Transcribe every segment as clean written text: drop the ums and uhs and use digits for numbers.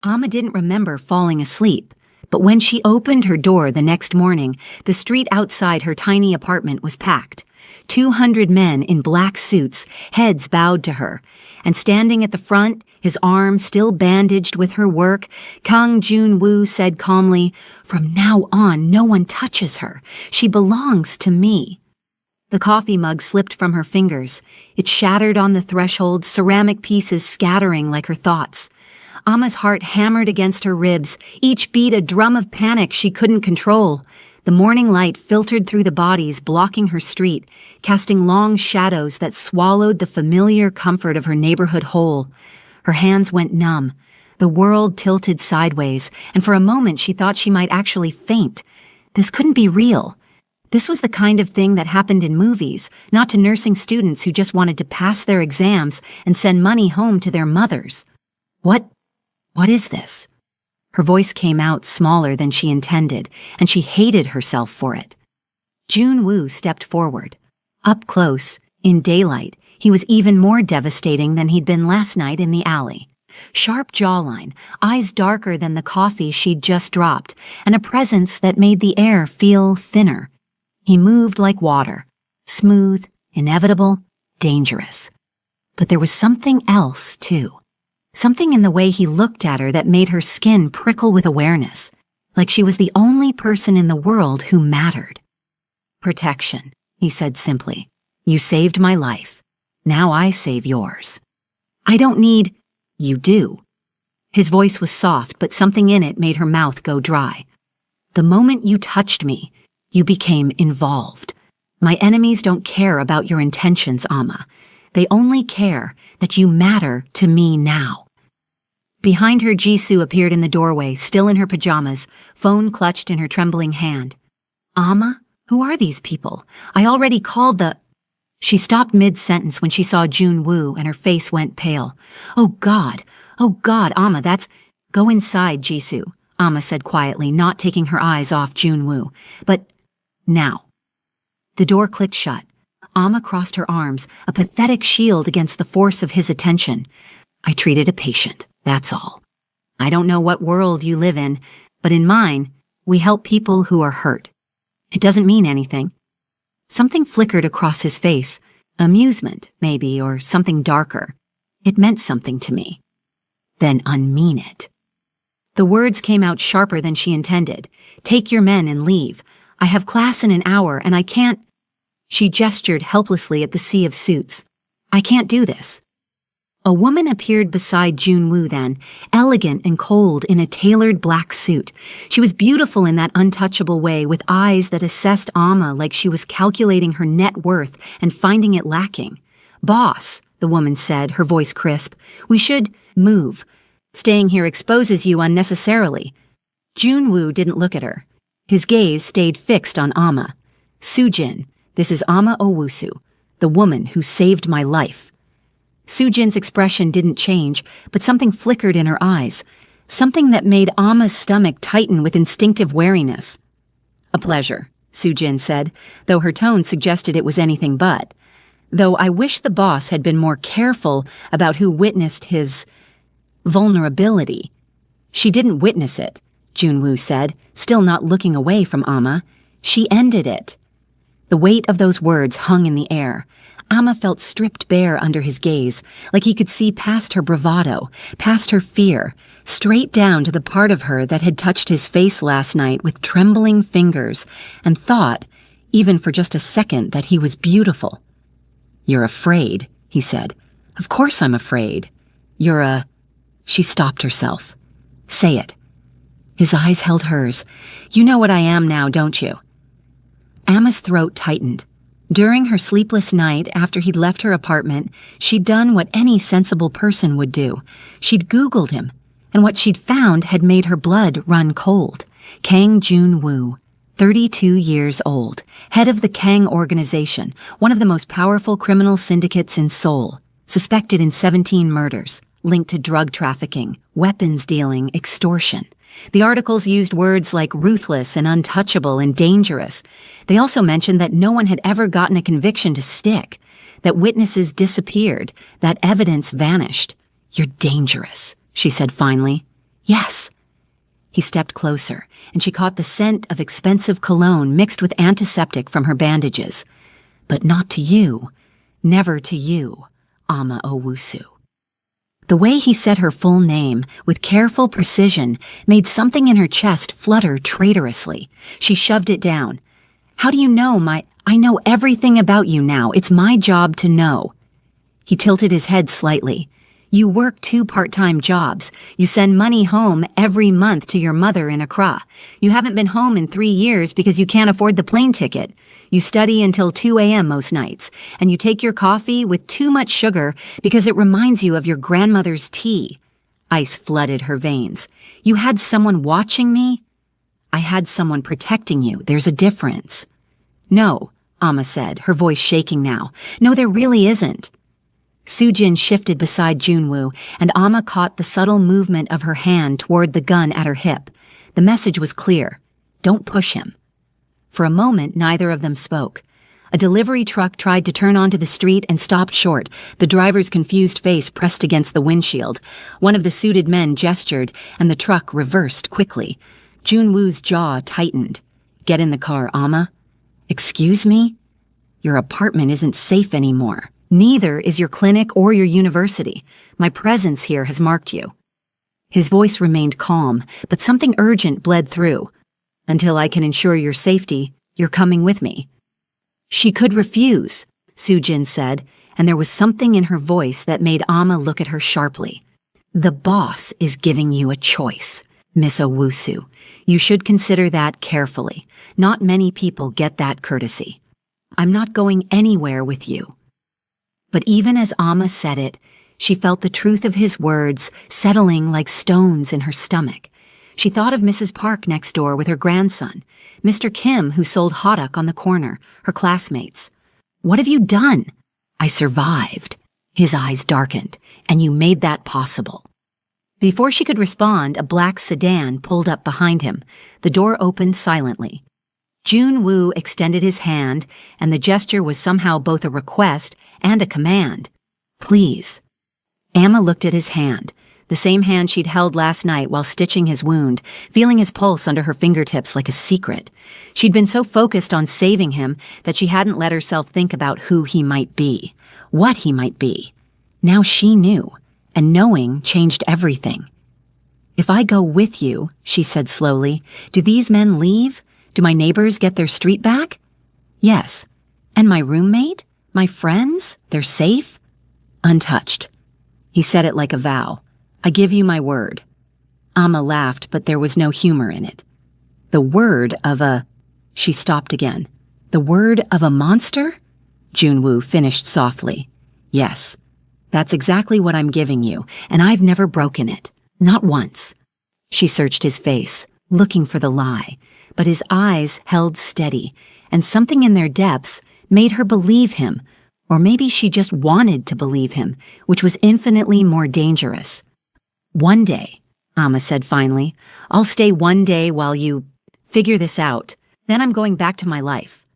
Amma didn't remember falling asleep, but when she opened her door the next morning, the street outside her tiny apartment was packed. 200 men in black suits, heads bowed to her, and standing at the front, his arm still bandaged with her work, Kang Jun-woo said calmly, "From now on, no one touches her. She belongs to me." The coffee mug slipped from her fingers. It shattered on the threshold, ceramic pieces scattering like her thoughts. Amma's heart hammered against her ribs, each beat a drum of panic she couldn't control. The morning light filtered through the bodies blocking her street, casting long shadows that swallowed the familiar comfort of her neighborhood whole. Her hands went numb. The world tilted sideways, and for a moment she thought she might actually faint. This couldn't be real. This was the kind of thing that happened in movies, not to nursing students who just wanted to pass their exams and send money home to their mothers. What is this? Her voice came out smaller than she intended, and she hated herself for it. Jun-woo stepped forward. Up close, in daylight, he was even more devastating than he'd been last night in the alley. Sharp jawline, eyes darker than the coffee she'd just dropped, and a presence that made the air feel thinner. He moved like water, smooth, inevitable, dangerous. But there was something else, too. Something in the way he looked at her that made her skin prickle with awareness, like she was the only person in the world who mattered. "Protection," he said simply. "You saved my life. Now I save yours. I don't need—" "You do." His voice was soft, but something in it made her mouth go dry. "The moment you touched me, you became involved. My enemies don't care about your intentions, Amma. They only care that you matter to me now." Behind her, Jisoo appeared in the doorway, still in her pajamas, phone clutched in her trembling hand. "Amma? Who are these people? I already called the—" She stopped mid-sentence when she saw Jun-woo, and her face went pale. Oh God, Amma, that's—" "Go inside, Jisoo," Amma said quietly, not taking her eyes off Jun-woo. "But now." The door clicked shut. Amma crossed her arms, a pathetic shield against the force of his attention. "I treated a patient, that's all. I don't know what world you live in, but in mine, we help people who are hurt. It doesn't mean anything." Something flickered across his face. Amusement, maybe, or something darker. "It meant something to me." "Then unmean it." The words came out sharper than she intended. "Take your men and leave. I have class in an hour, and I can't—" She gestured helplessly at the sea of suits. "I can't do this." A woman appeared beside Jun-woo then, elegant and cold in a tailored black suit. She was beautiful in that untouchable way, with eyes that assessed Amma like she was calculating her net worth and finding it lacking. "Boss," the woman said, her voice crisp, "we should move. Staying here exposes you unnecessarily." Jun-woo didn't look at her. His gaze stayed fixed on Amma. "Sujin, this is Amma Owusu, the woman who saved my life." Sujin's expression didn't change, but something flickered in her eyes, something that made Amma's stomach tighten with instinctive wariness. "A pleasure," Sujin said, though her tone suggested it was anything but. "Though I wish the boss had been more careful about who witnessed his vulnerability." "She didn't witness it," Jun-woo said, still not looking away from Amma. "She ended it." The weight of those words hung in the air. Amma felt stripped bare under his gaze, like he could see past her bravado, past her fear, straight down to the part of her that had touched his face last night with trembling fingers, and thought, even for just a second, that he was beautiful. "You're afraid," he said. "Of course I'm afraid. You're a—" She stopped herself. "Say it." His eyes held hers. "You know what I am now, don't you?" Amma's throat tightened. During her sleepless night after he'd left her apartment, she'd done what any sensible person would do. She'd Googled him, and what she'd found had made her blood run cold. Kang Jun-woo, 32 years old, head of the Kang organization, one of the most powerful criminal syndicates in Seoul, suspected in 17 murders, linked to drug trafficking, weapons dealing, extortion. The articles used words like ruthless and untouchable and dangerous. They also mentioned that no one had ever gotten a conviction to stick, that witnesses disappeared, that evidence vanished. "You're dangerous," she said finally. Yes. He stepped closer, and she caught the scent of expensive cologne mixed with antiseptic from her bandages. But not to you. Never to you, Ama Owusu. The way he said her full name, with careful precision, made something in her chest flutter traitorously. She shoved it down. How do you know I know everything about you now. It's my job to know. He tilted his head slightly. You work 2 part-time jobs. You send money home every month to your mother in Accra. You haven't been home in 3 years because you can't afford the plane ticket. You study until 2 a.m. most nights, and you take your coffee with too much sugar because it reminds you of your grandmother's tea. Ice flooded her veins. You had someone watching me? I had someone protecting you. There's a difference. No, Ama said, her voice shaking now. No, there really isn't. Sujin shifted beside Junwoo, and Ama caught the subtle movement of her hand toward the gun at her hip. The message was clear. Don't push him. For a moment, neither of them spoke. A delivery truck tried to turn onto the street and stopped short, the driver's confused face pressed against the windshield. One of the suited men gestured, and the truck reversed quickly. Junwoo's jaw tightened. Get in the car, Ama. Excuse me? Your apartment isn't safe anymore. Neither is your clinic or your university. My presence here has marked you. His voice remained calm, but something urgent bled through. Until I can ensure your safety, you're coming with me. She could refuse, Sujin said, and there was something in her voice that made Ama look at her sharply. The boss is giving you a choice, Miss Owusu. You should consider that carefully. Not many people get that courtesy. I'm not going anywhere with you. But even as Ama said it, she felt the truth of his words settling like stones in her stomach. She thought of Mrs. Park next door with her grandson, Mr. Kim who sold hotdog on the corner, her classmates. What have you done? I survived. His eyes darkened, and you made that possible. Before she could respond, a black sedan pulled up behind him. The door opened silently. Junwoo extended his hand, and the gesture was somehow both a request and a command. Please. Ama looked at his hand, the same hand she'd held last night while stitching his wound, feeling his pulse under her fingertips like a secret. She'd been so focused on saving him that she hadn't let herself think about who he might be, what he might be. Now she knew, and knowing changed everything. If I go with you, she said slowly, do these men leave? Do my neighbors get their street back? Yes. And my roommate? My friends? They're safe? Untouched. He said it like a vow. I give you my word. Ama laughed, but there was no humor in it. The word of a... She stopped again. The word of a monster? Junwoo finished softly. Yes. That's exactly what I'm giving you, and I've never broken it. Not once. She searched his face, looking for the lie, but his eyes held steady, and something in their depths made her believe him, or maybe she just wanted to believe him, which was infinitely more dangerous. One day, Ama said finally, I'll stay one day while you figure this out. Then I'm going back to my life.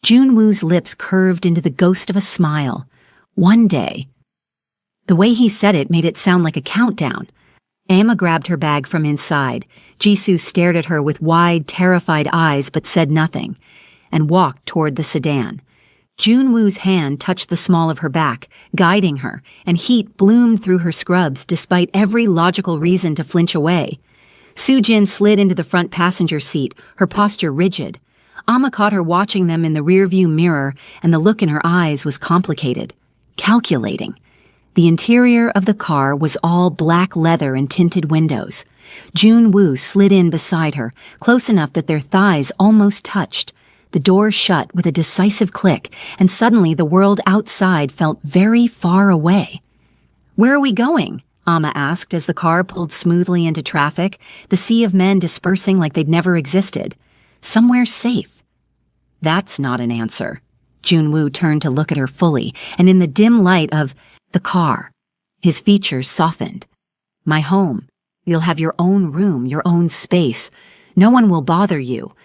Junwoo's lips curved into the ghost of a smile. One day. The way he said it made it sound like a countdown. Ama grabbed her bag from inside. Jisoo stared at her with wide, terrified eyes but said nothing, and walked toward the sedan. Junwoo's hand touched the small of her back, guiding her, and heat bloomed through her scrubs despite every logical reason to flinch away. Sujin slid into the front passenger seat, her posture rigid. Ama caught her watching them in the rearview mirror, and the look in her eyes was complicated, calculating. The interior of the car was all black leather and tinted windows. Junwoo slid in beside her, close enough that their thighs almost touched. The door shut with a decisive click, and suddenly the world outside felt very far away. Where are we going? Ama asked as the car pulled smoothly into traffic, the sea of men dispersing like they'd never existed. Somewhere safe. That's not an answer. Junwoo turned to look at her fully, and in the dim light of the car, his features softened. My home. You'll have your own room, your own space. No one will bother you.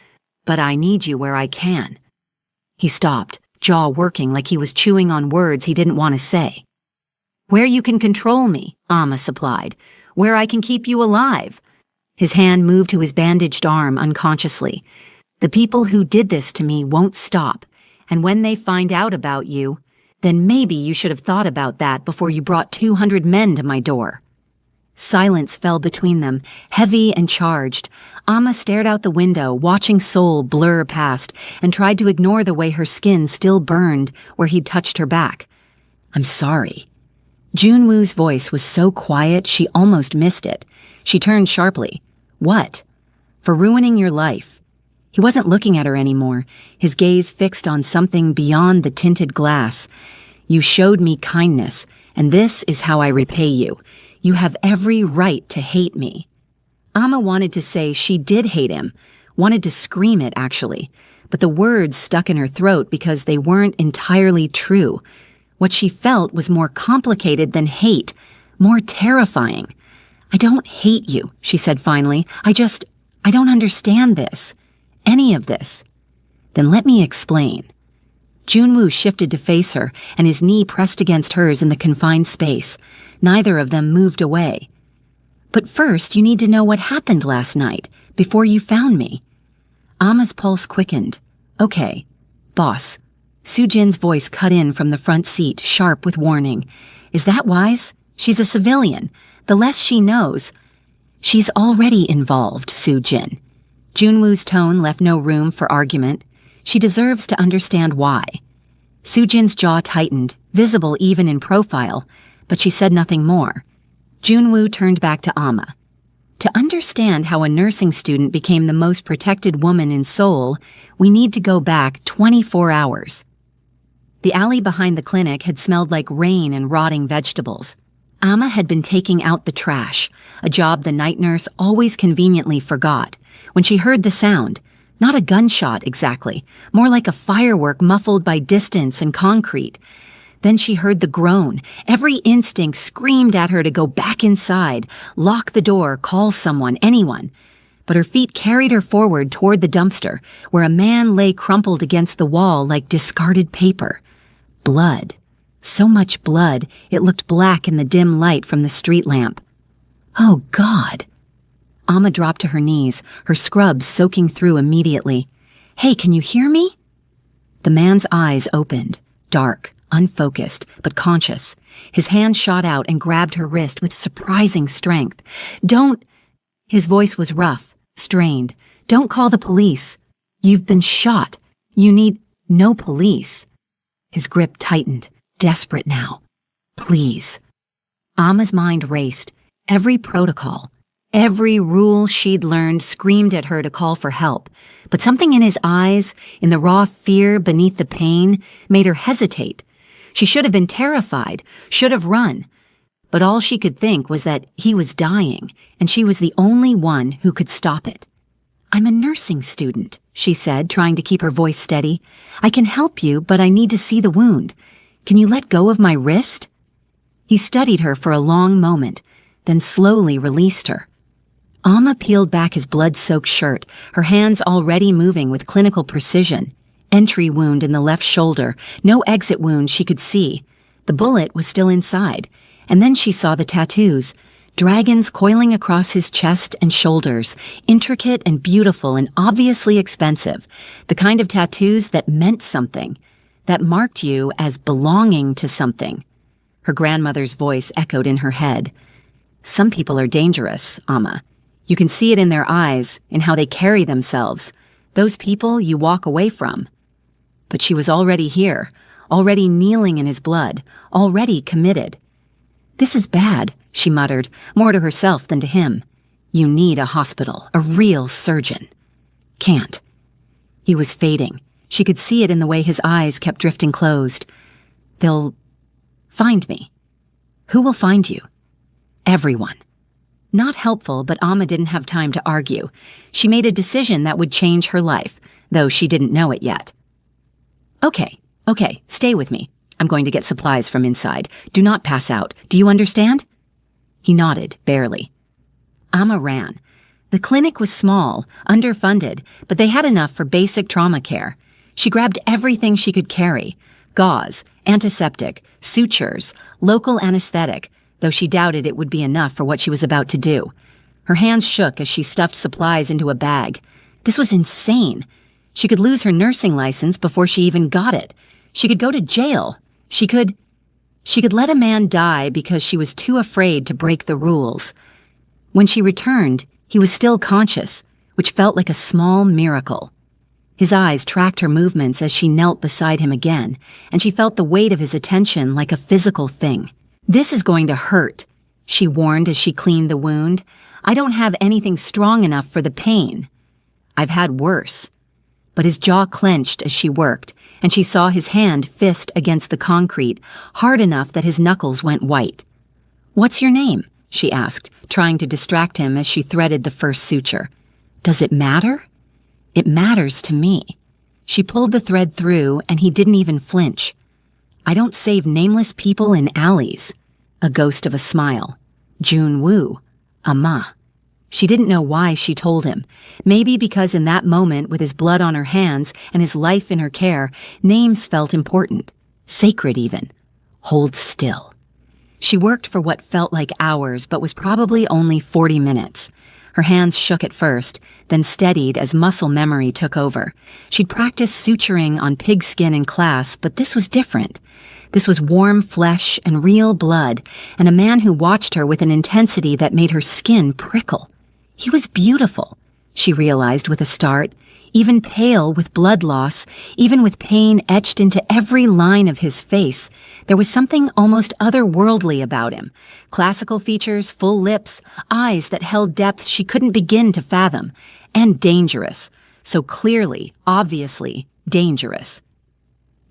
But I need you where I can. He stopped, jaw working like he was chewing on words he didn't want to say. Where you can control me, Ama supplied. where I can keep you alive." His hand moved to his bandaged arm unconsciously. "The people who did this to me won't stop, and when they find out about you, then maybe you should have thought about that before you brought 200 men to my door." Silence fell between them, heavy and charged. Amma stared out the window, watching Sol blur past, and tried to ignore the way her skin still burned where he'd touched her back. "I'm sorry." Junwoo's voice was so quiet she almost missed it. She turned sharply. "What?" "For ruining your life." He wasn't looking at her anymore, his gaze fixed on something beyond the tinted glass. "You showed me kindness, and this is how I repay you. You have every right to hate me." Amma wanted to say she did hate him, wanted to scream it actually, but the words stuck in her throat because they weren't entirely true. What she felt was more complicated than hate, more terrifying. "I don't hate you," she said finally. I don't understand this. Any of this." "Then let me explain." Junwoo shifted to face her, and his knee pressed against hers in the confined space. Neither of them moved away. "But first, you need to know what happened last night, before you found me." Amma's pulse quickened. "Okay, boss." Soo-jin's voice cut in from the front seat, sharp with warning. "Is that wise? She's a civilian. The less she knows—" "She's already involved, Soo-jin." Junwoo's tone left no room for argument. "She deserves to understand why." Soo-jin's jaw tightened, visible even in profile, but she said nothing more. Junwoo turned back to Amma. "To understand how a nursing student became the most protected woman in Seoul, we need to go back 24 hours. The alley behind the clinic had smelled like rain and rotting vegetables. Amma had been taking out the trash, a job the night nurse always conveniently forgot, when she heard the sound. Not a gunshot exactly, more like a firework muffled by distance and concrete. Then she heard the groan. Every instinct screamed at her to go back inside, lock the door, call someone, anyone. But her feet carried her forward toward the dumpster, where a man lay crumpled against the wall like discarded paper. Blood. So much blood, it looked black in the dim light from the street lamp. "Oh, God." Amma dropped to her knees, her scrubs soaking through immediately. "Hey, can you hear me?" The man's eyes opened, dark, unfocused, but conscious. His hand shot out and grabbed her wrist with surprising strength. "Don't—" His voice was rough, strained. "Don't call the police. You've been shot. You need no police." His grip tightened, desperate now. "Please." Amma's mind raced. Every protocol, every rule she'd learned screamed at her to call for help, but something in his eyes, in the raw fear beneath the pain, made her hesitate. She should have been terrified, should have run. But all she could think was that he was dying, and she was the only one who could stop it. "I'm a nursing student," she said, trying to keep her voice steady. "I can help you, but I need to see the wound. Can you let go of my wrist?" He studied her for a long moment, then slowly released her. Amma peeled back his blood-soaked shirt, her hands already moving with clinical precision. Entry wound in the left shoulder, no exit wound she could see. The bullet was still inside, and then she saw the tattoos, dragons coiling across his chest and shoulders, intricate and beautiful and obviously expensive, the kind of tattoos that meant something, that marked you as belonging to something. Her grandmother's voice echoed in her head. "Some people are dangerous, Amma. You can see it in their eyes, in how they carry themselves. Those people you walk away from." But she was already here, already kneeling in his blood, already committed. "This is bad," she muttered, more to herself than to him. "You need a hospital, a real surgeon." "Can't." He was fading. She could see it in the way his eyes kept drifting closed. "They'll find me." "Who will find you?" "Everyone." Not helpful, but Amma didn't have time to argue. She made a decision that would change her life, though she didn't know it yet. Okay, stay with me. I'm going to get supplies from inside. Do not pass out. Do you understand?" He nodded, barely. Amma ran. The clinic was small, underfunded, but they had enough for basic trauma care. She grabbed everything she could carry: gauze, antiseptic, sutures, local anesthetic, though she doubted it would be enough for what she was about to do. Her hands shook as she stuffed supplies into a bag. This was insane. She could lose her nursing license before she even got it. She could go to jail. She could let a man die because she was too afraid to break the rules. When she returned, he was still conscious, which felt like a small miracle. His eyes tracked her movements as she knelt beside him again, and she felt the weight of his attention like a physical thing. "This is going to hurt," she warned as she cleaned the wound. "I don't have anything strong enough for the pain." "I've had worse." But his jaw clenched as she worked, and she saw his hand fist against the concrete, hard enough that his knuckles went white. "What's your name?" she asked, trying to distract him as she threaded the first suture. "Does it matter?" "It matters to me." She pulled the thread through, and he didn't even flinch. "I don't save nameless people in alleys." A ghost of a smile. "June Woo. Ama." She didn't know why she told him. Maybe because in that moment, with his blood on her hands and his life in her care, names felt important. Sacred even. Hold still. She worked for what felt like hours, but was probably only 40 minutes. Her hands shook at first, then steadied as muscle memory took over. She'd practiced suturing on pigskin in class, but this was different. This was warm flesh and real blood, and a man who watched her with an intensity that made her skin prickle. He was beautiful, she realized with a start, even pale with blood loss, even with pain etched into every line of his face. There was something almost otherworldly about him. Classical features, full lips, eyes that held depths she couldn't begin to fathom, and dangerous. So clearly, obviously, dangerous.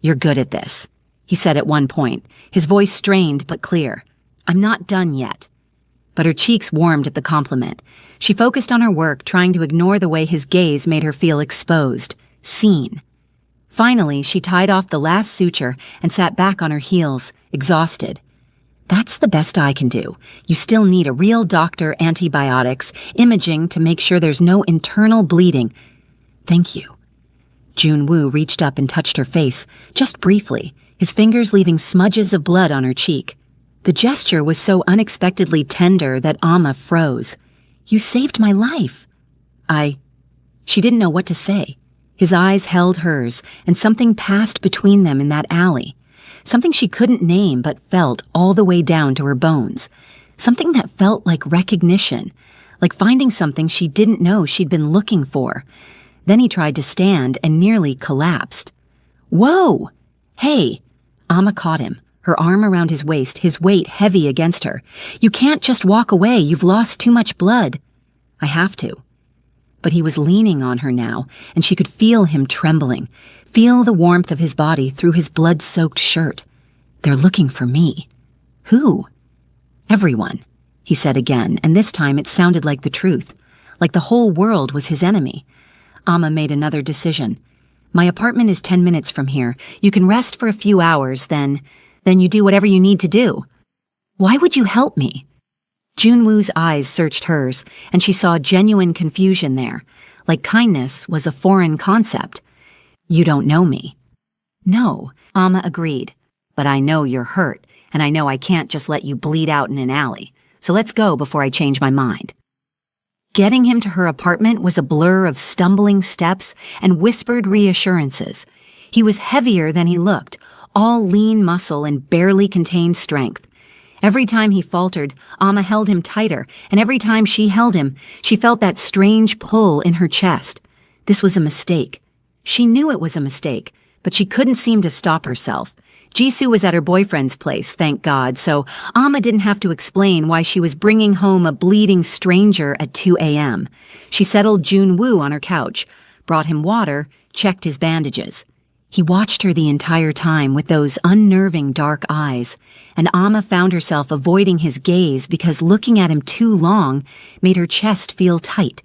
"You're good at this," he said at one point, his voice strained but clear. "I'm not done yet." But her cheeks warmed at the compliment. She focused on her work, trying to ignore the way his gaze made her feel exposed, seen. Finally, she tied off the last suture and sat back on her heels, exhausted. "That's the best I can do. You still need a real doctor, antibiotics, imaging to make sure there's no internal bleeding." "Thank you." June Woo reached up and touched her face, just briefly, his fingers leaving smudges of blood on her cheek. The gesture was so unexpectedly tender that Amma froze. "You saved my life." She didn't know what to say. His eyes held hers, and something passed between them in that alley. Something she couldn't name but felt all the way down to her bones. Something that felt like recognition, like finding something she didn't know she'd been looking for. Then he tried to stand and nearly collapsed. "Whoa! Hey!" Amma caught him, her arm around his waist, his weight heavy against her. "You can't just walk away. You've lost too much blood." "I have to." But he was leaning on her now, and she could feel him trembling, feel the warmth of his body through his blood-soaked shirt. "They're looking for me." "Who?" "Everyone," he said again, and this time it sounded like the truth, like the whole world was his enemy. Amma made another decision. "My apartment is 10 minutes from here. You can rest for a few hours, then you do whatever you need to do." "Why would you help me?" June Woo's eyes searched hers, and she saw genuine confusion there, like kindness was a foreign concept. "You don't know me." "No," Amma agreed, "but I know you're hurt, and I know I can't just let you bleed out in an alley. So let's go before I change my mind." Getting him to her apartment was a blur of stumbling steps and whispered reassurances. He was heavier than he looked, all lean muscle and barely contained strength. Every time he faltered, Amma held him tighter, and every time she held him, she felt that strange pull in her chest. This was a mistake. She knew it was a mistake, but she couldn't seem to stop herself. Jisoo was at her boyfriend's place, thank God, so Amma didn't have to explain why she was bringing home a bleeding stranger at 2 a.m. She settled June Woo on her couch, brought him water, checked his bandages. He watched her the entire time with those unnerving dark eyes, and Amma found herself avoiding his gaze because looking at him too long made her chest feel tight,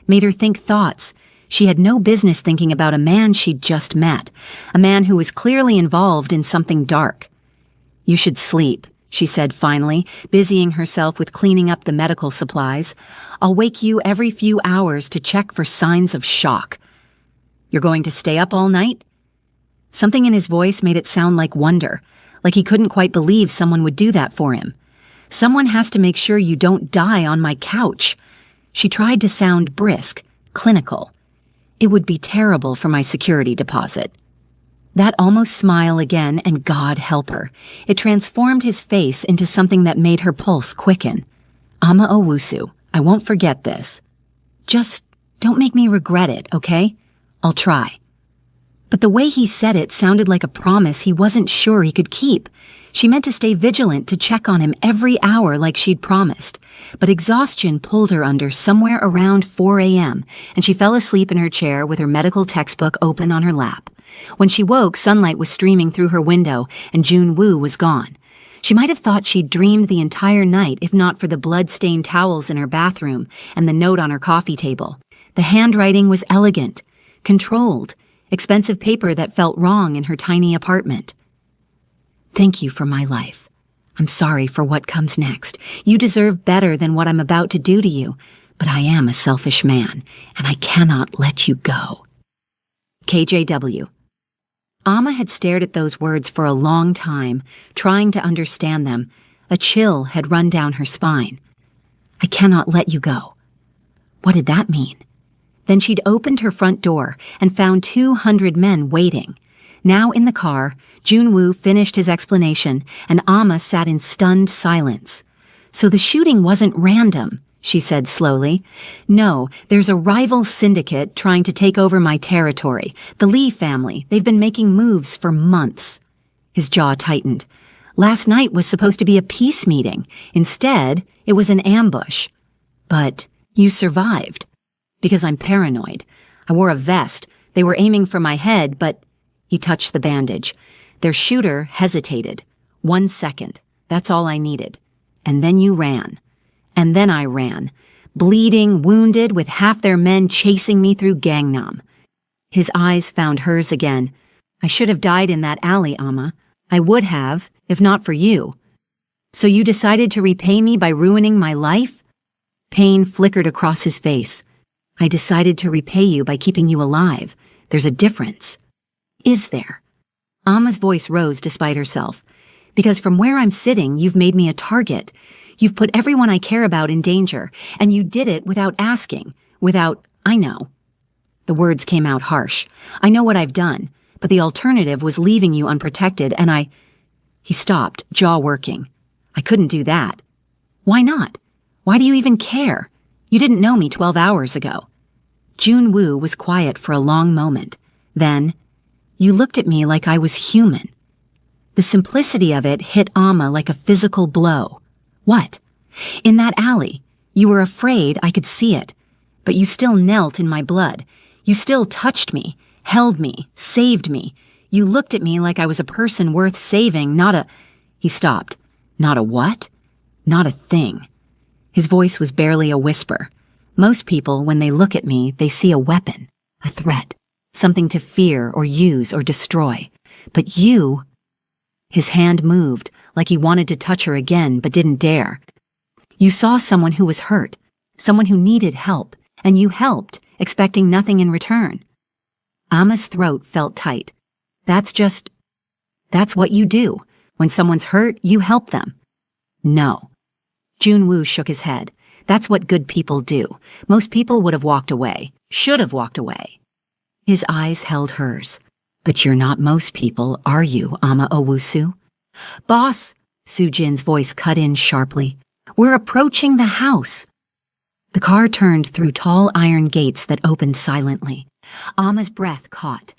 made her think thoughts she had no business thinking about a man she'd just met, a man who was clearly involved in something dark. "You should sleep," she said finally, busying herself with cleaning up the medical supplies. "I'll wake you every few hours to check for signs of shock." "You're going to stay up all night?" Something in his voice made it sound like wonder, like he couldn't quite believe someone would do that for him. Someone has to make sure you don't die on my couch." She tried to sound brisk, clinical. "It would be terrible for my security deposit." That almost smile again, and God help her. It transformed his face into something that made her pulse quicken. "Ama Owusu, I won't forget this. Just don't make me regret it, okay? I'll try." But the way he said it sounded like a promise he wasn't sure he could keep. She meant to stay vigilant, to check on him every hour like she'd promised. But exhaustion pulled her under somewhere around 4 a.m., and she fell asleep in her chair with her medical textbook open on her lap. When she woke, sunlight was streaming through her window, and Jun Woo was gone. She might have thought she'd dreamed the entire night if not for the blood-stained towels in her bathroom and the note on her coffee table. The handwriting was elegant, controlled, expensive paper that felt wrong in her tiny apartment. "Thank you for my life. I'm sorry for what comes next. You deserve better than what I'm about to do to you, but I am a selfish man, and I cannot let you go." KJW. Ama had stared at those words for a long time, trying to understand them. A chill had run down her spine. "I cannot let you go." What did that mean? Then she'd opened her front door and found 200 men waiting. Now in the car, Jun Woo finished his explanation, and Ama sat in stunned silence. "So the shooting wasn't random," she said slowly. "No, there's a rival syndicate trying to take over my territory. The Lee family. They've been making moves for months." His jaw tightened. "Last night was supposed to be a peace meeting. Instead, it was an ambush. But you survived." "Because I'm paranoid. I wore a vest. They were aiming for my head, but—" He touched the bandage. "Their shooter hesitated. 1 second. That's all I needed. And then you ran. And then I ran, bleeding, wounded, with half their men chasing me through Gangnam." His eyes found hers again. "I should have died in that alley, Ama. I would have, if not for you. So you decided to repay me by ruining my life?" Pain flickered across his face. "I decided to repay you by keeping you alive. There's a difference." "Is there?" Ama's voice rose despite herself. "Because from where I'm sitting, you've made me a target. You've put everyone I care about in danger, and you did it without asking, I know." The words came out harsh. "I know what I've done, but the alternative was leaving you unprotected, and I—" He stopped, jaw working. "I couldn't do that." "Why not? Why do you even care? You didn't know me 12 hours ago." Jun Woo was quiet for a long moment. Then, "You looked at me like I was human." The simplicity of it hit Ama like a physical blow. "What?" "In that alley. You were afraid I could see it. But you still knelt in my blood. You still touched me, held me, saved me. You looked at me like I was a person worth saving, not a—" He stopped. "Not a what?" "Not a thing." His voice was barely a whisper. "Most people, when they look at me, they see a weapon, a threat, something to fear or use or destroy. But you—" His hand moved, like he wanted to touch her again but didn't dare. "You saw someone who was hurt, someone who needed help, and you helped, expecting nothing in return." Ama's throat felt tight. That's what you do. When someone's hurt, you help them." "No." Jun Woo shook his head. "That's what good people do. Most people would have walked away, should have walked away." His eyes held hers. "But you're not most people, are you, Ama Owusu?" "Boss," Soo-jin's voice cut in sharply. "We're approaching the house." The car turned through tall iron gates that opened silently. Ama's breath caught.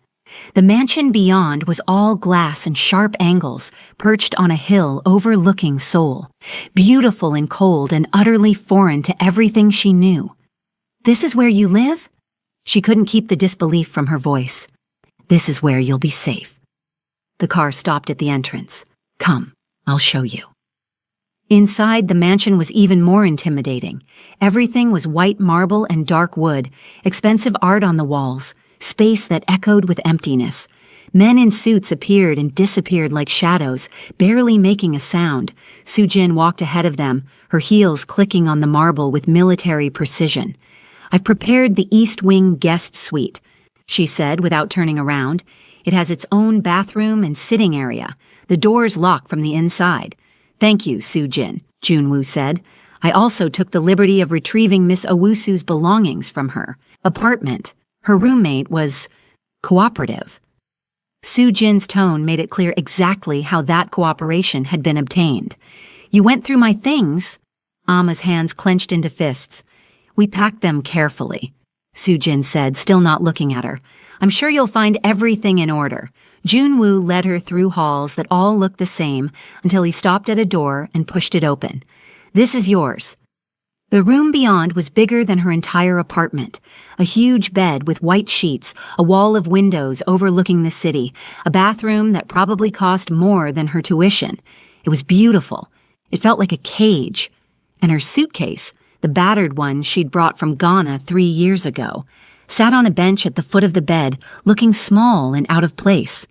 The mansion beyond was all glass and sharp angles, perched on a hill overlooking Seoul, beautiful and cold and utterly foreign to everything she knew. "This is where you live?" She couldn't keep the disbelief from her voice. "This is where you'll be safe." The car stopped at the entrance. "Come, I'll show you." Inside, the mansion was even more intimidating. Everything was white marble and dark wood, expensive art on the walls, space that echoed with emptiness. Men in suits appeared and disappeared like shadows, barely making a sound. Soo-jin walked ahead of them, her heels clicking on the marble with military precision. "I've prepared the East Wing guest suite," she said without turning around. "It has its own bathroom and sitting area. The doors lock from the inside." "Thank you, Soo-jin," Junwoo said. I also took the liberty of retrieving Miss Owusu's belongings from her apartment. Her roommate was cooperative. Soo-jin's tone made it clear exactly how that cooperation had been obtained. You went through my things? Amma's hands clenched into fists. We packed them carefully, Soo-jin said, still not looking at her. I'm sure you'll find everything in order. Junwoo led her through halls that all looked the same until he stopped at a door and pushed it open. This is yours. The room beyond was bigger than her entire apartment. A huge bed with white sheets, a wall of windows overlooking the city, a bathroom that probably cost more than her tuition. It was beautiful. It felt like a cage. And her suitcase, the battered one she'd brought from Ghana 3 years ago, sat on a bench at the foot of the bed, looking small and out of place.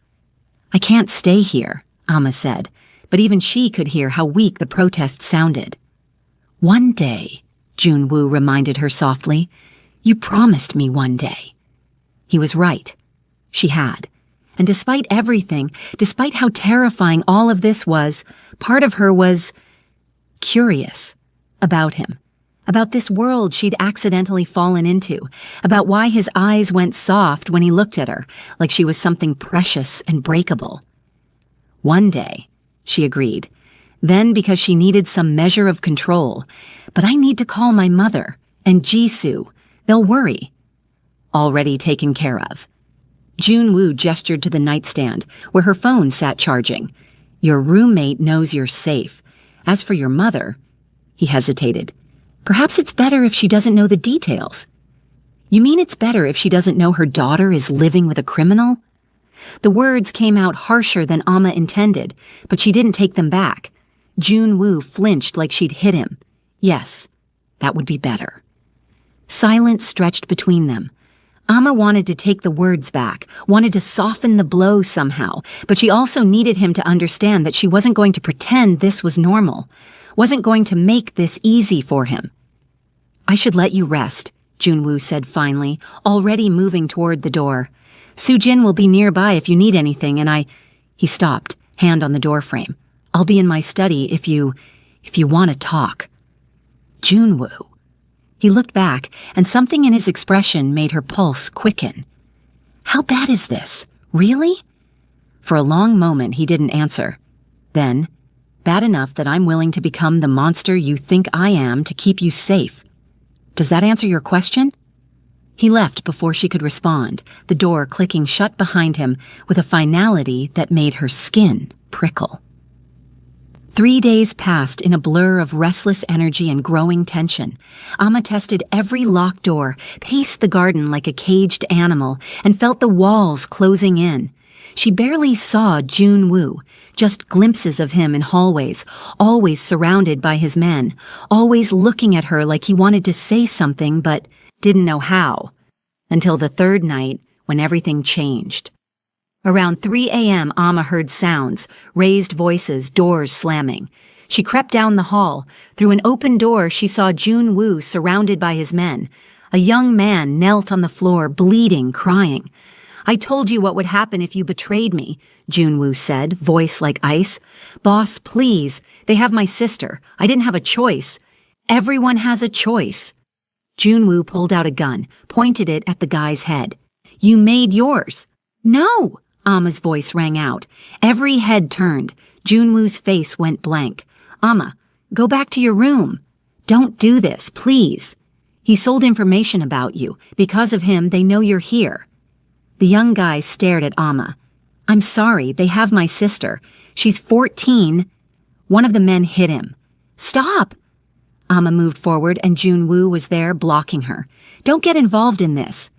I can't stay here, Amma said, but even she could hear how weak the protest sounded. One day, Junwoo reminded her softly, you promised me one day. He was right. She had. And despite everything, despite how terrifying all of this was, part of her was curious about him, about this world she'd accidentally fallen into, about why his eyes went soft when he looked at her, like she was something precious and breakable. One day, she agreed. Then because she needed some measure of control. But I need to call my mother and Jisoo. They'll worry. Already taken care of. Junwoo gestured to the nightstand, where her phone sat charging. Your roommate knows you're safe. As for your mother, he hesitated. Perhaps it's better if she doesn't know the details. You mean it's better if she doesn't know her daughter is living with a criminal? The words came out harsher than Amma intended, but she didn't take them back. Junwoo flinched like she'd hit him. Yes, that would be better. Silence stretched between them. Amma wanted to take the words back, wanted to soften the blow somehow, but she also needed him to understand that she wasn't going to pretend this was normal, wasn't going to make this easy for him. I should let you rest, Junwoo said finally, already moving toward the door. Soo-jin will be nearby if you need anything, and He stopped, hand on the doorframe. I'll be in my study if you want to talk. Junwoo. He looked back, and something in his expression made her pulse quicken. How bad is this? Really? For a long moment, he didn't answer. Then, bad enough that I'm willing to become the monster you think I am to keep you safe. Does that answer your question? He left before she could respond, the door clicking shut behind him with a finality that made her skin prickle. 3 days passed in a blur of restless energy and growing tension. Amma tested every locked door, paced the garden like a caged animal, and felt the walls closing in. She barely saw Junwoo, just glimpses of him in hallways, always surrounded by his men, always looking at her like he wanted to say something but didn't know how. Until the third night, when everything changed. Around 3 a.m., Amma heard sounds, raised voices, doors slamming. She crept down the hall. Through an open door, she saw Junwoo surrounded by his men. A young man knelt on the floor, bleeding, crying. I told you what would happen if you betrayed me, Junwoo said, voice like ice. Boss, please. They have my sister. I didn't have a choice. Everyone has a choice. Junwoo pulled out a gun, pointed it at the guy's head. You made yours. No! Amma's voice rang out. Every head turned. Junwoo's face went blank. Amma, go back to your room. Don't do this, please. He sold information about you. Because of him, they know you're here. The young guy stared at Amma. I'm sorry, they have my sister. She's 14. One of the men hit him. Stop! Amma moved forward and Junwoo was there blocking her. Don't get involved in this.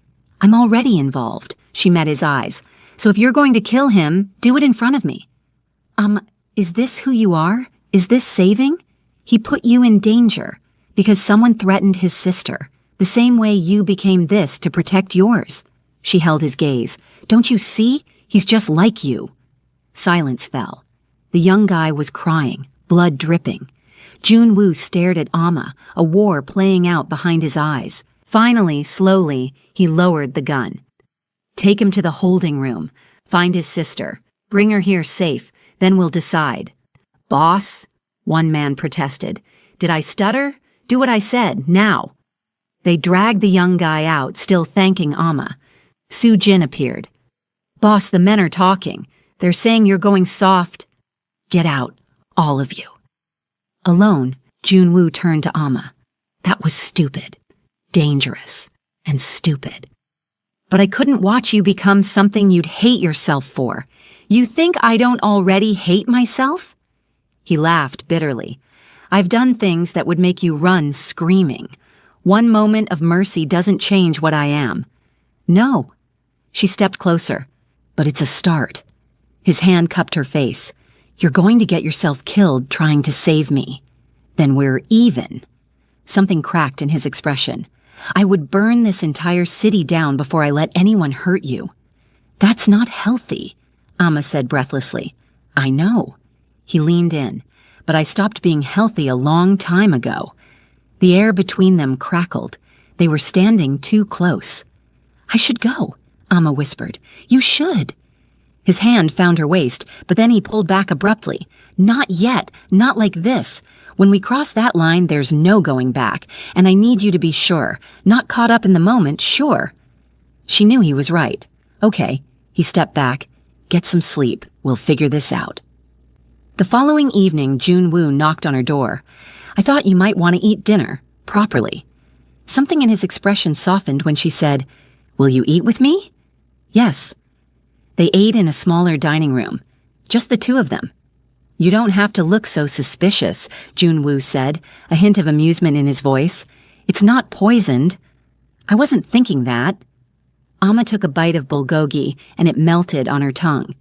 I'm already involved. She met his eyes. So if you're going to kill him, do it in front of me. Is this who you are? Is this saving? He put you in danger because someone threatened his sister, the same way you became this to protect yours. She held his gaze. Don't you see? He's just like you. Silence fell. The young guy was crying, blood dripping. Junwoo stared at Amma, a war playing out behind his eyes. Finally, slowly, he lowered the gun. Take him to the holding room. Find his sister. Bring her here safe. Then we'll decide. Boss? One man protested. Did I stutter? Do what I said, now. They dragged the young guy out, still thanking Amma. Su Jin appeared. Boss, the men are talking. They're saying you're going soft. Get out, all of you. Alone, Junwoo turned to Amma. That was stupid, dangerous, and stupid. But I couldn't watch you become something you'd hate yourself for. You think I don't already hate myself? He laughed bitterly. I've done things that would make you run screaming. One moment of mercy doesn't change what I am. No. She stepped closer. But it's a start. His hand cupped her face. You're going to get yourself killed trying to save me. Then we're even. Something cracked in his expression. I would burn this entire city down before I let anyone hurt you. That's not healthy, Amma said breathlessly. I know. He leaned in. But I stopped being healthy a long time ago. The air between them crackled. They were standing too close. I should go, Amma whispered. You should. His hand found her waist, but then he pulled back abruptly. Not yet, not like this. When we cross that line, there's no going back, and I need you to be sure. Not caught up in the moment, sure. She knew he was right. Okay, he stepped back. Get some sleep. We'll figure this out. The following evening, Junwoo knocked on her door. I thought you might want to eat dinner, properly. Something in his expression softened when she said, Will you eat with me? Yes. They ate in a smaller dining room. Just the two of them. You don't have to look so suspicious, Junwoo said, a hint of amusement in his voice. It's not poisoned. I wasn't thinking that. Amma took a bite of bulgogi, and it melted on her tongue.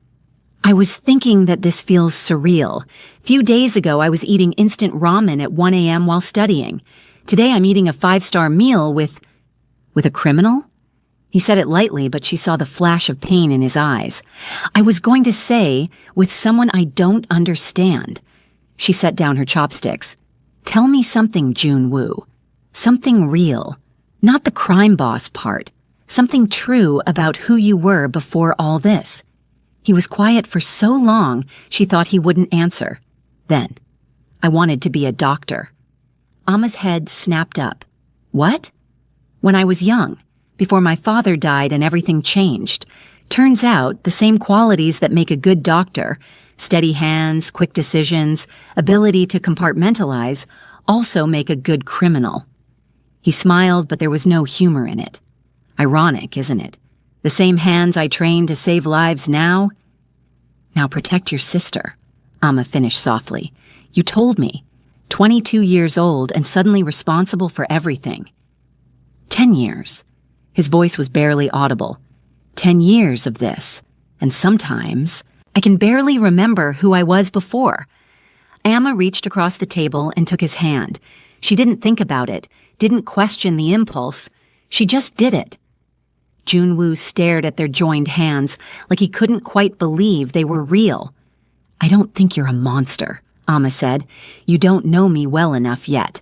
I was thinking that this feels surreal. Few days ago, I was eating instant ramen at 1 a.m. while studying. Today, I'm eating a 5-star meal with a criminal? He said it lightly, but she saw the flash of pain in his eyes. I was going to say, with someone I don't understand. She set down her chopsticks. Tell me something, Junwoo. Something real. Not the crime boss part. Something true about who you were before all this. He was quiet for so long, she thought he wouldn't answer. Then, I wanted to be a doctor. Amma's head snapped up. What? When I was young. Before my father died and everything changed. Turns out, the same qualities that make a good doctor, steady hands, quick decisions, ability to compartmentalize, also make a good criminal. He smiled, but there was no humor in it. Ironic, isn't it? The same hands I trained to save lives now? Now protect your sister, Amma finished softly. You told me. 22 years old and suddenly responsible for everything. 10 years. His voice was barely audible. 10 years of this. And sometimes, I can barely remember who I was before. Amma reached across the table and took his hand. She didn't think about it, didn't question the impulse. She just did it. Junwoo stared at their joined hands like he couldn't quite believe they were real. I don't think you're a monster, Amma said. You don't know me well enough yet.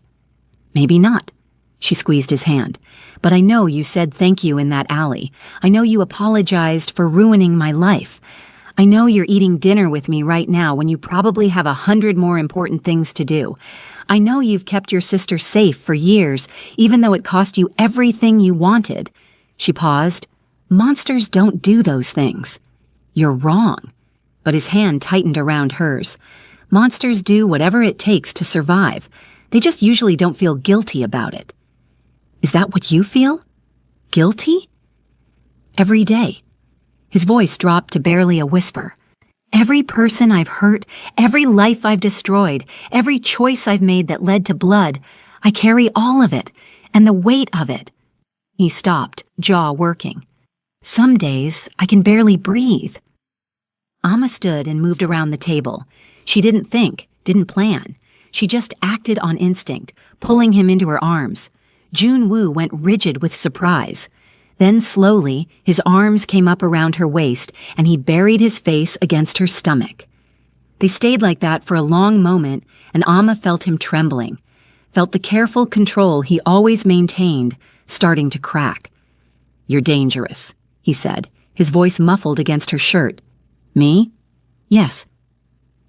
Maybe not. She squeezed his hand. But I know you said thank you in that alley. I know you apologized for ruining my life. I know you're eating dinner with me right now when you probably have 100 more important things to do. I know you've kept your sister safe for years, even though it cost you everything you wanted. She paused. Monsters don't do those things. You're wrong. But his hand tightened around hers. Monsters do whatever it takes to survive. They just usually don't feel guilty about it. Is that what you feel? Guilty? Every day. His voice dropped to barely a whisper. Every person I've hurt, every life I've destroyed, every choice I've made that led to blood, I carry all of it, and the weight of it. He stopped, jaw working. Some days, I can barely breathe. Amma stood and moved around the table. She didn't think, didn't plan. She just acted on instinct, pulling him into her arms. Junwoo went rigid with surprise. Then slowly, his arms came up around her waist and he buried his face against her stomach. They stayed like that for a long moment and Amma felt him trembling, felt the careful control he always maintained starting to crack. You're dangerous, he said, his voice muffled against her shirt. Me? Yes.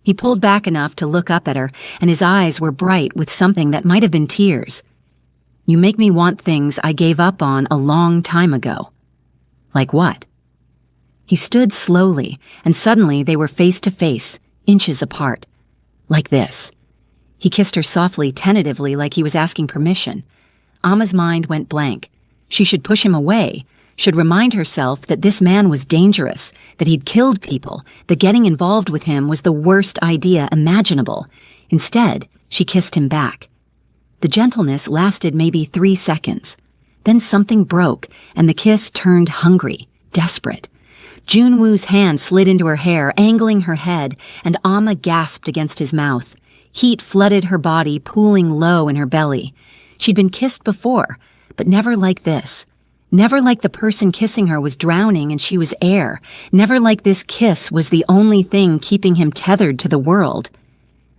He pulled back enough to look up at her, and his eyes were bright with something that might have been tears. "You make me want things I gave up on a long time ago." "Like what?" He stood slowly, and suddenly they were face to face, inches apart. "Like this." He kissed her softly, tentatively, like he was asking permission. Amma's mind went blank. She should push him away, should remind herself that this man was dangerous, that he'd killed people, that getting involved with him was the worst idea imaginable. Instead, she kissed him back. The gentleness lasted maybe 3 seconds. Then something broke, and the kiss turned hungry, desperate. Junwoo's hand slid into her hair, angling her head, and Amma gasped against his mouth. Heat flooded her body, pooling low in her belly. She'd been kissed before, but never like this. Never like the person kissing her was drowning and she was air. Never like this kiss was the only thing keeping him tethered to the world.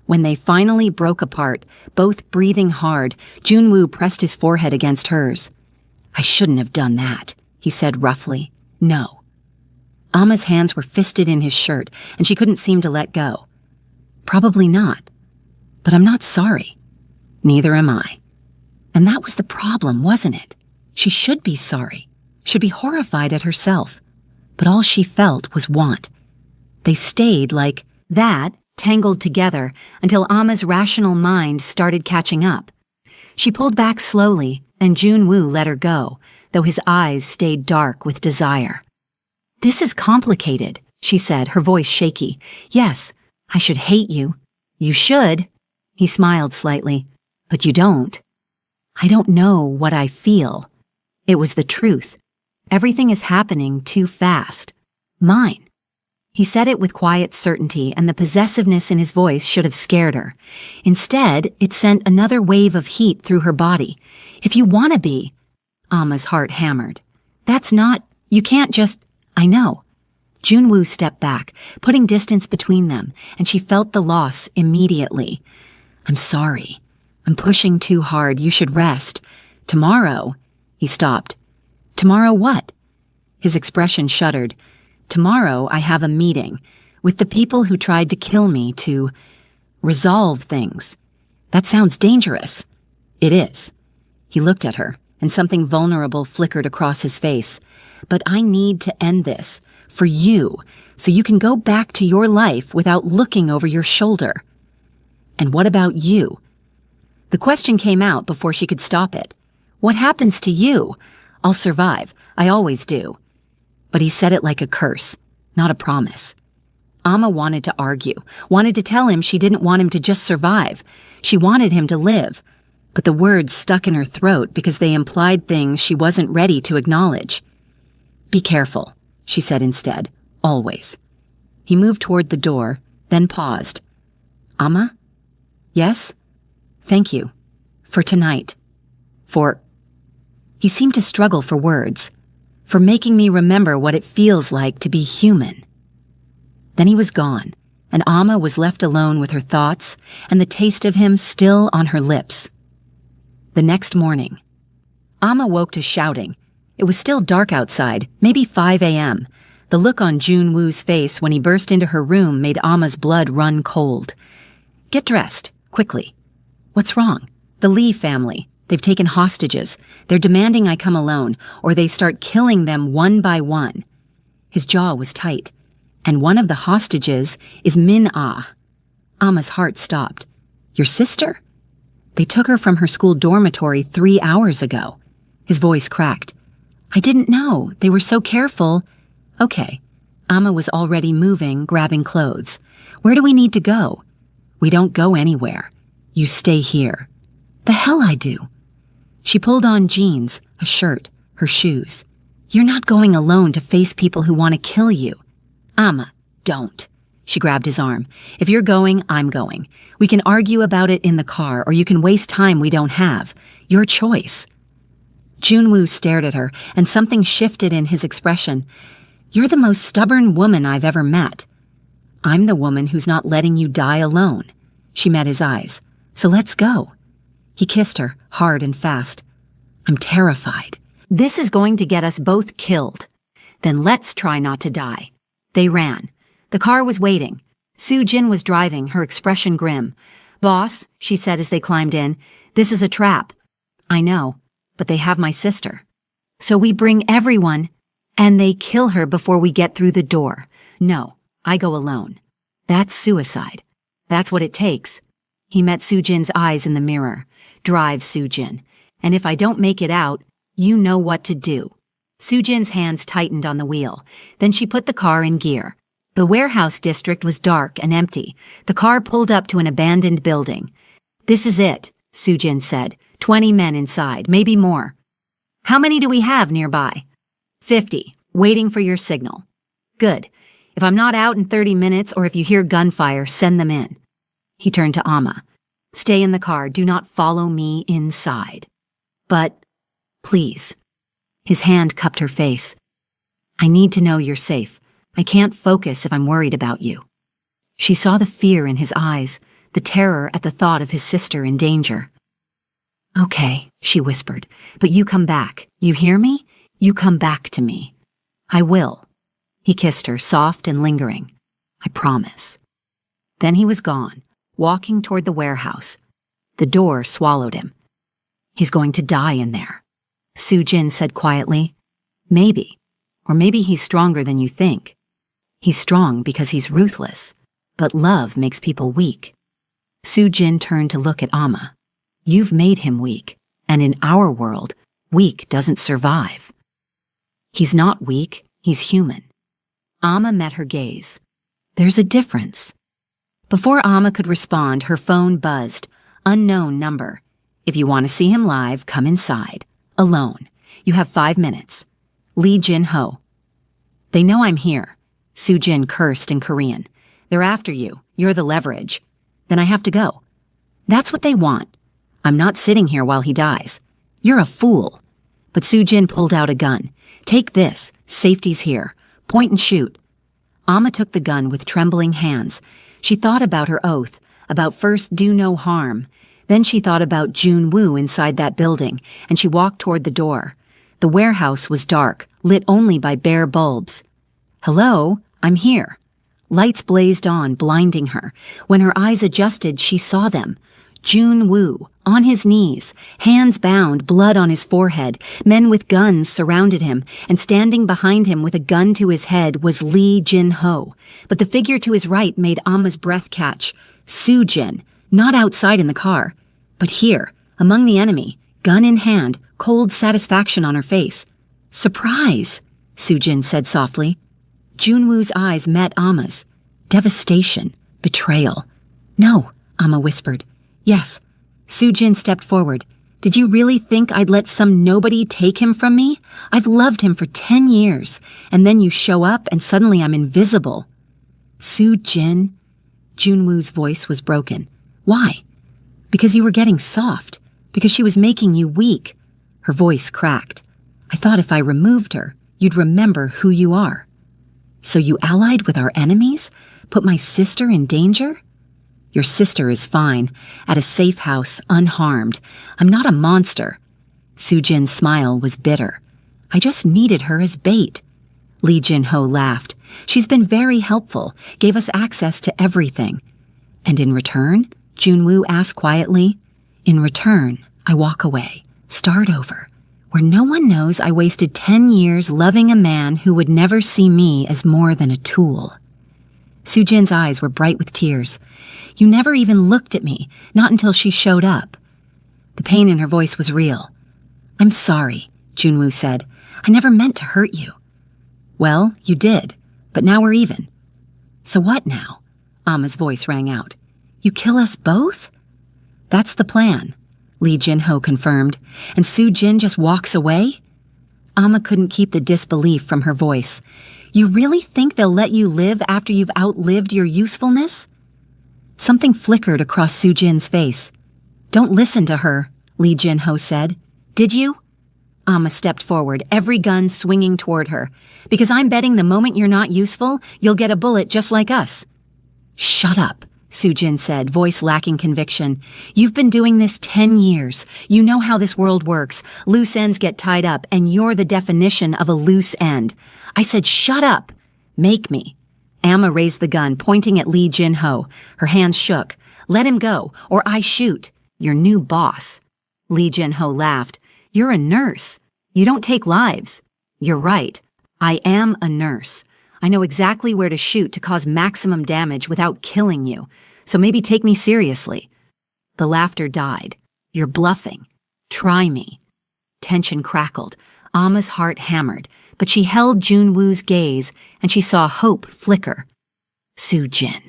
When they finally broke apart, both breathing hard, Junwoo pressed his forehead against hers. "I shouldn't have done that," he said roughly. "No." Amma's hands were fisted in his shirt, and she couldn't seem to let go. "Probably not. But I'm not sorry. Neither am I." And that was the problem, wasn't it? She should be sorry, should be horrified at herself. But all she felt was want. They stayed like that, tangled together, until Amma's rational mind started catching up. She pulled back slowly, and Junwoo let her go, though his eyes stayed dark with desire. "This is complicated," she said, her voice shaky. "Yes, I should hate you." "You should." He smiled slightly. "But you don't." "I don't know what I feel." It was the truth. Everything is happening too fast. Mine. He said it with quiet certainty, and the possessiveness in his voice should have scared her. Instead, it sent another wave of heat through her body. "If you want to be..." Amma's heart hammered. "That's not... You can't just... I know." Junwoo stepped back, putting distance between them, and she felt the loss immediately. "I'm sorry. I'm pushing too hard. You should rest. Tomorrow..." He stopped. "Tomorrow what?" His expression shuddered. "Tomorrow I have a meeting with the people who tried to kill me to resolve things." "That sounds dangerous." "It is." He looked at her, and something vulnerable flickered across his face. "But I need to end this, for you, so you can go back to your life without looking over your shoulder." "And what about you?" The question came out before she could stop it. "What happens to you?" "I'll survive. I always do." But he said it like a curse, not a promise. Amma wanted to argue, wanted to tell him she didn't want him to just survive. She wanted him to live. But the words stuck in her throat because they implied things she wasn't ready to acknowledge. "Be careful," she said instead, "always." He moved toward the door, then paused. "Amma?" "Yes?" "Thank you. For tonight. For..." He seemed to struggle for words. "For making me remember what it feels like to be human." Then he was gone, and Amma was left alone with her thoughts and the taste of him still on her lips. The next morning, Amma woke to shouting. It was still dark outside, maybe 5 a.m. The look on Junwoo's face when he burst into her room made Amma's blood run cold. "Get dressed, quickly." "What's wrong?" "The Lee family. They've taken hostages. They're demanding I come alone, or they start killing them one by one." His jaw was tight. "And one of the hostages is Min-ah." Amma's heart stopped. "Your sister?" "They took her from her school dormitory 3 hours ago." His voice cracked. "I didn't know. They were so careful." "Okay." Amma was already moving, grabbing clothes. "Where do we need to go?" "We don't go anywhere. You stay here." "The hell I do." She pulled on jeans, a shirt, her shoes. "You're not going alone to face people who want to kill you." "Amma, don't." She grabbed his arm. "If you're going, I'm going. We can argue about it in the car, or you can waste time we don't have. Your choice." Junwoo stared at her, and something shifted in his expression. "You're the most stubborn woman I've ever met." "I'm the woman who's not letting you die alone." She met his eyes. "So let's go." He kissed her, hard and fast. "I'm terrified. This is going to get us both killed." "Then let's try not to die." They ran. The car was waiting. Soo Jin was driving, her expression grim. "Boss," she said as they climbed in, "this is a trap." "I know, but they have my sister. So we bring everyone, and they kill her before we get through the door. No, I go alone. That's suicide. That's what it takes." He met Soo Jin's eyes in the mirror. "Drive, Soo Jin. And if I don't make it out, you know what to do." Soo Jin's hands tightened on the wheel. Then she put the car in gear. The warehouse district was dark and empty. The car pulled up to an abandoned building. "This is it," Soo Jin said. 20 men inside, maybe more." "How many do we have nearby?" 50, waiting for your signal." "Good. If I'm not out in 30 minutes or if you hear gunfire, send them in." He turned to Amma. "Stay in the car. Do not follow me inside." "But, please." His hand cupped her face. "I need to know you're safe. I can't focus if I'm worried about you." She saw the fear in his eyes, the terror at the thought of his sister in danger. "Okay," she whispered, "but you come back. You hear me? You come back to me." "I will." He kissed her, soft and lingering. "I promise." Then he was gone, walking toward the warehouse. The door swallowed him. "He's going to die in there," Soo Jin said quietly. "Maybe. Or maybe he's stronger than you think. He's strong because he's ruthless, but love makes people weak." Soo Jin turned to look at Amma. "You've made him weak, and in our world, weak doesn't survive." "He's not weak, he's human." Amma met her gaze. "There's a difference." Before Amma could respond, her phone buzzed. "Unknown number. If you want to see him live, come inside. Alone. You have 5 minutes. Lee Jin-ho." "They know I'm here," Soo Jin cursed in Korean. "They're after you. You're the leverage. Then I have to go." "That's what they want. I'm not sitting here while he dies." "You're a fool." But Soo Jin pulled out a gun. "Take this. Safety's here. Point and shoot." Amma took the gun with trembling hands. She thought about her oath, about first do no harm. Then she thought about Jun-woo inside that building, and she walked toward the door. The warehouse was dark, lit only by bare bulbs. "Hello, I'm here." Lights blazed on, blinding her. When her eyes adjusted, she saw them. Jun-woo, on his knees, hands bound, blood on his forehead. Men with guns surrounded him, and standing behind him with a gun to his head was Lee Jin-ho. But the figure to his right made Amma's breath catch. Soo Jin, not outside in the car, but here, among the enemy, gun in hand, cold satisfaction on her face. "Surprise," Soo Jin said softly. Jun-woo's eyes met Amma's. Devastation, betrayal. "No," Amma whispered. "Yes." Soo Jin stepped forward. "Did you really think I'd let some nobody take him from me? I've loved him for 10 years, and then you show up and suddenly I'm invisible." "Soo Jin," Jun-woo's voice was broken. "Why?" "Because you were getting soft. Because she was making you weak." Her voice cracked. "I thought if I removed her, you'd remember who you are." "So you allied with our enemies? Put my sister in danger?" "Your sister is fine, at a safe house, unharmed. I'm not a monster." Soo Jin's smile was bitter. "I just needed her as bait." Lee Jin-ho laughed. "She's been very helpful, gave us access to everything." "And in return?" Jun-woo asked quietly. "In return, I walk away, start over, where no one knows I wasted 10 years loving a man who would never see me as more than a tool." Soo Jin's eyes were bright with tears. "You never even looked at me, not until she showed up." The pain in her voice was real. "I'm sorry," Jun-woo said. "I never meant to hurt you." "Well, you did, but now we're even." "So what now?" Amma's voice rang out. "You kill us both?" "That's the plan," Lee Jin-ho confirmed. "And Soo Jin just walks away?" Amma couldn't keep the disbelief from her voice. "You really think they'll let you live after you've outlived your usefulness?" Something flickered across Soo Jin's face. "Don't listen to her," Lee Jin-ho said. "Did you?" Amma stepped forward, every gun swinging toward her. "Because I'm betting the moment you're not useful, you'll get a bullet just like us." "Shut up," Soo Jin said, voice lacking conviction. "You've been doing this 10 years. You know how this world works. Loose ends get tied up, and you're the definition of a loose end. I said shut up. Make me. Amma raised the gun, pointing at Lee Jin-ho. Her hands shook. "Let him go, or I shoot. Your new boss." Lee Jin-ho laughed. "You're a nurse. You don't take lives." "You're right. I am a nurse. I know exactly where to shoot to cause maximum damage without killing you, so maybe take me seriously." The laughter died. "You're bluffing. Try me." Tension crackled. Amma's heart hammered, but she held Junwoo's gaze and she saw hope flicker. "Soo-jin,"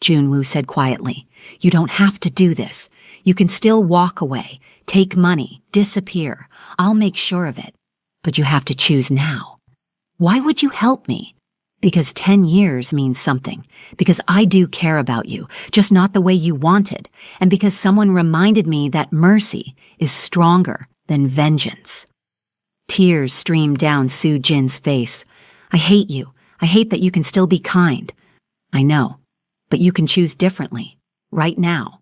Junwoo said quietly, "you don't have to do this. You can still walk away, take money, disappear. I'll make sure of it. But you have to choose now." "Why would you help me?" "Because 10 years means something. Because I do care about you, just not the way you wanted. And because someone reminded me that mercy is stronger than vengeance." Tears streamed down Soo-jin's face. "I hate you. I hate that you can still be kind." "I know, but you can choose differently, right now."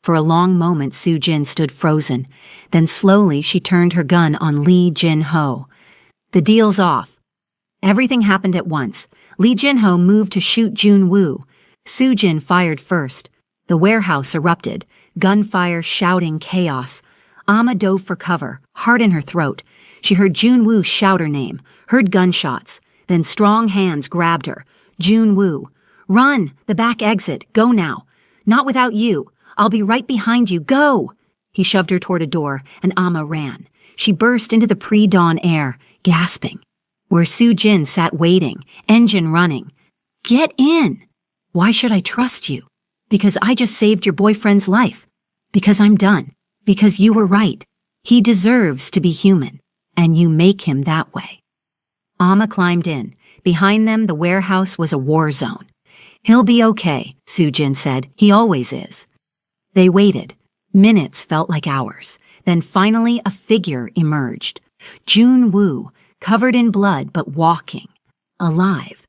For a long moment, Soo-jin stood frozen. Then slowly she turned her gun on Lee Jin-ho. "The deal's off." Everything happened at once. Lee Jin-ho moved to shoot Junwoo. Soo-jin fired first. The warehouse erupted, gunfire, shouting, chaos. Amma dove for cover, heart in her throat. She heard Junwoo shout her name, heard gunshots. Then strong hands grabbed her. "Junwoo, run, the back exit, go now. Not without you. I'll be right behind you, go!" He shoved her toward a door, and Amma ran. She burst into the pre-dawn air, gasping. Where Soo-jin sat waiting, engine running. "Get in!" "Why should I trust you?" "Because I just saved your boyfriend's life. Because I'm done. Because you were right. He deserves to be human, and you make him that way." Amma climbed in. Behind them, the warehouse was a war zone. "He'll be okay," Soo-jin said. "He always is." They waited. Minutes felt like hours. Then finally a figure emerged. Junwoo, covered in blood but walking, alive.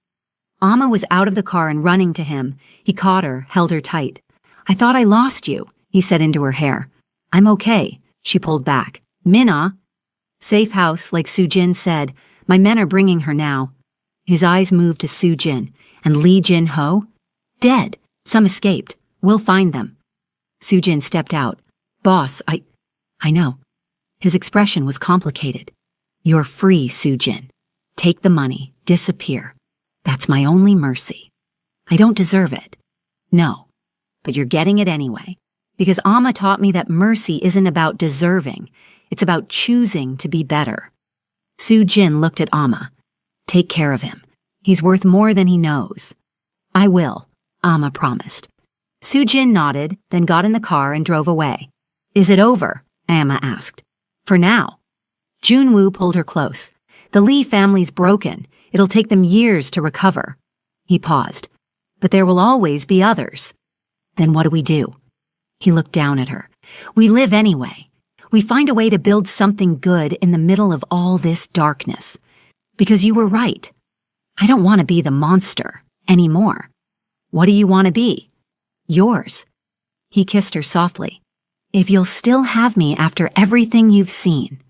Amma was out of the car and running to him. He caught her, held her tight. "I thought I lost you," he said into her hair. "I'm okay," she pulled back. "Minna." "Safe house, like Soo-jin said. My men are bringing her now." His eyes moved to Soo-jin. "And Lee Jin-ho?" "Dead. Some escaped. We'll find them." Soo-jin stepped out. "Boss, I know." His expression was complicated. "You're free, Soo-jin. Take the money, disappear. That's my only mercy. I don't deserve it. No, but you're getting it anyway. Because Amma taught me that mercy isn't about deserving. It's about choosing to be better." Soo-jin looked at Amma. "Take care of him. He's worth more than he knows." "I will," Amma promised. Soo-jin nodded, then got in the car and drove away. "Is it over?" Amma asked. "For now." Junwoo pulled her close. "The Lee family's broken. It'll take them years to recover." He paused. "But there will always be others." "Then what do we do?" He looked down at her. "We live anyway. We find a way to build something good in the middle of all this darkness. Because you were right. I don't want to be the monster anymore." "What do you want to be?" "Yours." He kissed her softly. "If you'll still have me after everything you've seen."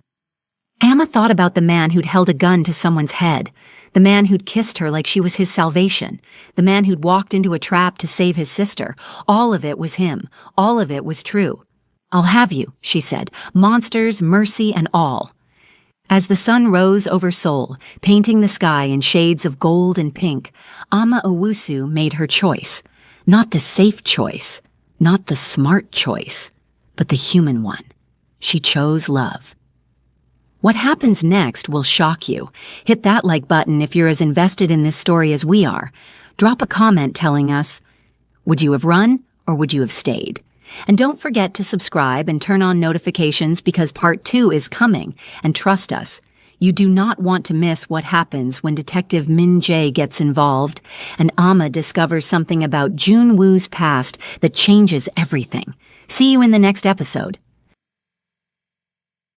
Amma thought about the man who'd held a gun to someone's head, the man who'd kissed her like she was his salvation, the man who'd walked into a trap to save his sister. All of it was him. All of it was true. "I'll have you," she said, "monsters, mercy, and all." As the sun rose over Seoul, painting the sky in shades of gold and pink, Amma Owusu made her choice. Not the safe choice, not the smart choice, but the human one. She chose love. What happens next will shock you. Hit that like button if you're as invested in this story as we are. Drop a comment telling us, would you have run or would you have stayed? And don't forget to subscribe and turn on notifications because part 2 is coming. And trust us, you do not want to miss what happens when Detective Min Jae gets involved and Amma discovers something about Junwoo's past that changes everything. See you in the next episode.